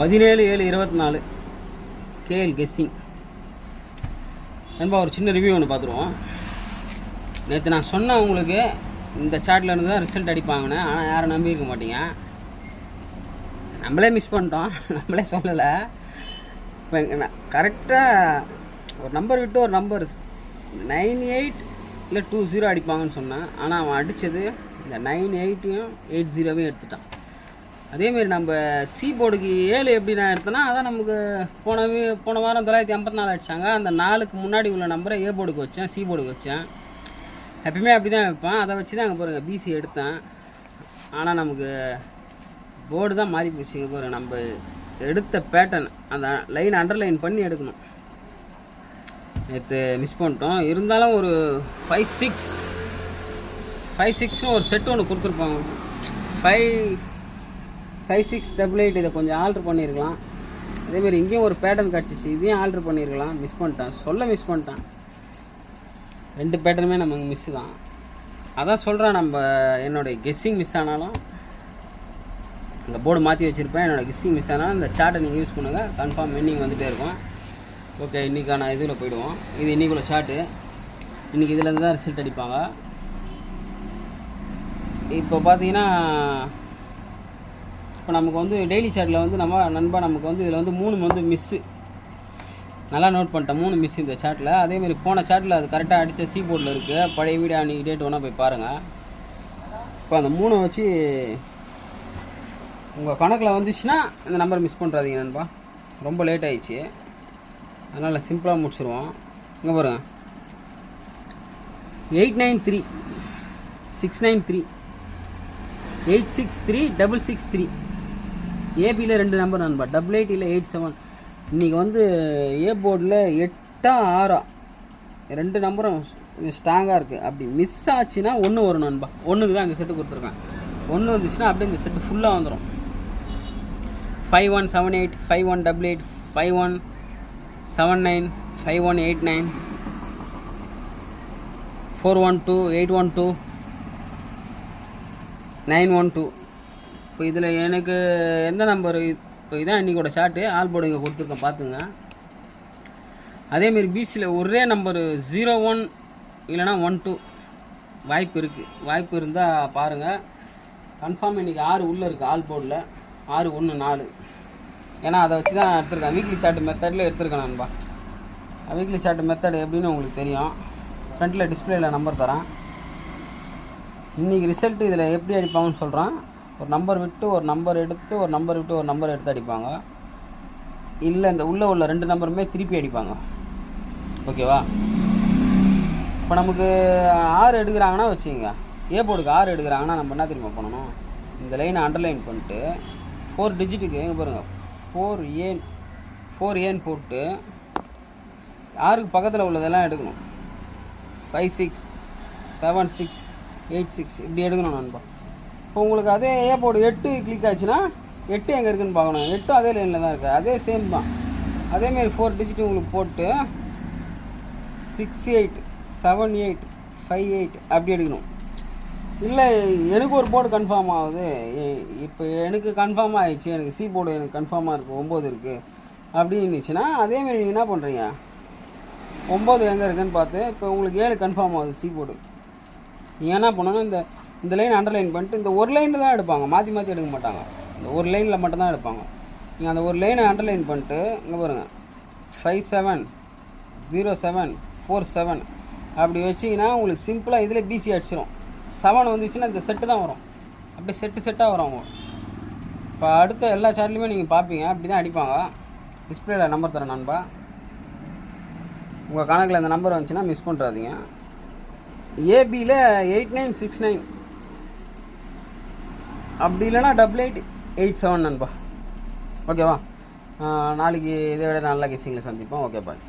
17/7/24 KL guessing. நண்பா ஒரு சின்ன ரிவ்யூ ஒன்று பார்த்துருவோம். நேற்று நான் சொன்னேன் உங்களுக்கு இந்த சார்ட்டில் இருந்து தான் ரிசல்ட் அடிப்பாங்கன்னு, ஆனால் யாரும் நம்பியிருக்க மாட்டீங்க. நம்மளே மிஸ் பண்ணிட்டோம், நம்மளே சொல்லலை. இப்போ கரெக்டாக ஒரு நம்பர் விட்டு ஒரு நம்பர் 98 இல்லை 20 அடிப்பாங்கன்னு சொன்னேன். ஆனால் அவன் அடித்தது இந்த 98யும் 80வையும் எடுத்துட்டான். அதேமாரி நம்ம சி போர்டுக்கு 7 எப்படி நான் எடுத்தேன்னா, அதான் நமக்கு போன வாரம் 954 அடித்தாங்க. அந்த 4க்கு முன்னாடி உள்ள நம்பரை ஏ போர்டுக்கு வச்சேன், சி போர்டுக்கு வச்சேன். எப்பயுமே அப்படி தான் வைப்பேன். அதை வச்சு தான் அங்கே பாருங்கள் பிசி எடுத்தேன். ஆனால் நமக்கு போர்டு தான் மாறி போச்சு. பாருங்கள், நம்ம எடுத்த பேட்டர்ன் அந்த லைன் அண்டர்லைன் பண்ணி எடுக்கணும். நேற்று மிஸ் பண்ணிட்டோம். இருந்தாலும் ஒரு 5-6 ஒரு செட்டு ஒன்று கொடுத்துருப்பாங்க. 5-6-88 இதை கொஞ்சம் ஆல்ட்ரு பண்ணியிருக்கலாம். அதேமாரி இங்கேயும் ஒரு பேட்டர்ன் கிடச்சிச்சு, இதையும் ஆல்ட்ரு பண்ணியிருக்கலாம். மிஸ் பண்ணிட்டேன். 2 பேட்டர்னுமே நமக்கு மிஸ்ஸு தான். அதான் சொல்கிறேன், நம்ம என்னுடைய கெஸ்ஸிங் மிஸ் ஆனாலும் இந்த போர்டு மாற்றி வச்சுருப்பேன். என்னோடய கெஸ்ஸிங் மிஸ் ஆனாலும் இந்த சார்ட்டை நீங்கள் யூஸ் பண்ணுங்கள், கன்ஃபார்ம் வின்னிங் வந்துகிட்டே இருக்கும். ஓகே, இன்றைக்கான இதில் போயிடுவோம். இது இன்றைக்குள்ள சார்ட்டு. இன்றைக்கி இதுலேருந்து தான் ரிசல்ட் அடிப்பாங்க. இப்போ பார்த்தீங்கன்னா இப்போ நமக்கு வந்து டெய்லி சார்ட்டில் வந்து நமக்கு வந்து இதில் வந்து 3 வந்து மிஸ்ஸு. நல்லா நோட் பண்ணிட்டேன், 3 மிஸ் இந்த சார்ட்டில். அதேமாதிரி போன சார்ட்டில் அது கரெக்டாக அடித்த சி போர்டில் இருக்குது. பழைய வீடியோ அன்றைக்கி டேட் வேணால் போய் பாருங்கள். இப்போ அந்த 3 வச்சு உங்கள் கணக்கில் வந்துச்சுன்னா இந்த நம்பர் மிஸ் பண்ணுறாதீங்க நண்பா. ரொம்ப லேட் ஆகிடுச்சு, அதனால் சிம்பிளாக முடிச்சுருவோம். இங்கே பாருங்கள், 893 693 863 663 ஏபியில் 2 நம்பர் நண்பா. 88 இல்லை 87. இன்றைக்கி வந்து ஏ போர்டில் 8-6 2 நம்பரும் ஸ்ட்ராங்காக இருக்குது. அப்படி மிஸ் ஆச்சுன்னா 1 வரும் நண்பா. 1க்கு தான் இந்த செட்டு கொடுத்துருக்கேன். 1 வந்துச்சுன்னா அப்படியே இந்த செட்டு ஃபுல்லாக வந்துடும். 5178 5188 5179 5189 412 812 912. இப்போ இதில் எனக்கு எந்த நம்பர், இப்போ இதான் இன்றைக்கோட சார்ட்டு. ஆல் போர்டு இங்கே கொடுத்துருக்கேன், பார்த்துங்க. அதேமாரி பிசியில் ஒரே நம்பர் 01 இல்லைனா 12 வாய்ப்பு இருந்தால் பாருங்கள். கன்ஃபார்ம் இன்றைக்கி 6 உள்ளே இருக்குது ஆல் போர்டில். 6 1 4. ஏன்னா அதை வச்சு தான் எடுத்துருக்கேன். வீக்லி சார்ட் மெத்தடில் எடுத்துருக்கேன் நண்பா. வீக்லி சார்ட் மெத்தட் எப்படின்னு உங்களுக்கு தெரியும். ஃப்ரண்ட்டில் டிஸ்பிளேயில் நம்பர் தரேன். இன்றைக்கி ரிசல்ட்டு இதில் எப்படி அடிப்பாங்கன்னு சொல்கிறேன். ஒரு நம்பர் விட்டு ஒரு நம்பர் எடுத்து ஒரு நம்பர் விட்டு ஒரு நம்பர் எடுத்து அடிப்பாங்க. இல்லை இந்த உள்ள 2 நம்பருமே திருப்பி அடிப்பாங்க. ஓகேவா? இப்போ நமக்கு 6 எடுக்கிறாங்கன்னா வச்சுக்கோங்க, ஏ போர்டுக்கு 6 எடுக்கிறாங்கன்னா நம்ம என்ன தெரியுமா பண்ணணும், இந்த லைனை அண்டர்லைன் பண்ணிட்டு 4 டிஜிட்டுக்கு எங்கே பாருங்கள் 4 ஏன்னு போட்டு 6க்கு பக்கத்தில் உள்ளதெல்லாம் எடுக்கணும். 5 6 7 6 8 6 இப்படி எடுக்கணும் நண்பா. இப்போ உங்களுக்கு அதே ஏ போர்டு 8 கிளிக் ஆச்சுன்னா 8 எங்கே இருக்குதுன்னு பார்க்கணும். 8 அதே லைனில் தான் இருக்குது, அதே சேம் தான். அதேமாரி 4 டிஜிட் உங்களுக்கு போட்டு 6 8 7 8 5 8 அப்படி எடுக்கணும். இல்லை எனக்கு ஒரு போர்டு கன்ஃபார்ம் ஆகுது, இப்போ எனக்கு கன்ஃபார்ம் ஆகிடுச்சு, எனக்கு சி போர்டு எனக்கு கன்ஃபார்மாக இருக்குது, 9 இருக்குது அப்படின்னு இருந்துச்சுன்னா அதேமாரி நீங்கள் என்ன பண்ணுறீங்க, 9 எங்கே இருக்குதுன்னு பார்த்து இப்போ உங்களுக்கு 7 கன்ஃபார்ம் ஆகுது சி போர்டு. நீங்கள் என்ன பண்ணணும், இந்த லைன் அண்டர்லைன் பண்ணிட்டு இந்த ஒரு லைனில் தான் எடுப்பாங்க, மாற்றி எடுக்க மாட்டாங்க. இந்த ஒரு லைனில் மட்டும்தான் எடுப்பாங்க. நீங்கள் அந்த ஒரு லைனை அண்டர்லைன் பண்ணிட்டு இங்கே பாருங்கள் 570747 அப்படி வச்சிங்கன்னா உங்களுக்கு சிம்பிளாக இதில் பிசி அடிச்சிடும். 7 வந்துச்சுன்னா இந்த செட்டு தான் வரும், அப்படியே செட்டாக வரும் அவங்க. இப்போ அடுத்த எல்லா சார்ட்லையுமே நீங்கள் பார்ப்பீங்க, அப்படி தான் அடிப்பாங்க. டிஸ்பிளேயில் நம்பர் தரேன் நண்பா. உங்கள் கணக்கில் அந்த நம்பர் வந்துச்சுன்னா மிஸ் பண்ணுறாதீங்க. ஏபியில் 8969 அப்படி இல்லைனா 8887 நண்பா. ஓகேவா? நாளைக்கு இதை விட நல்ல கெஸ்ஸிங்கில் சந்திப்போம். Okay bye.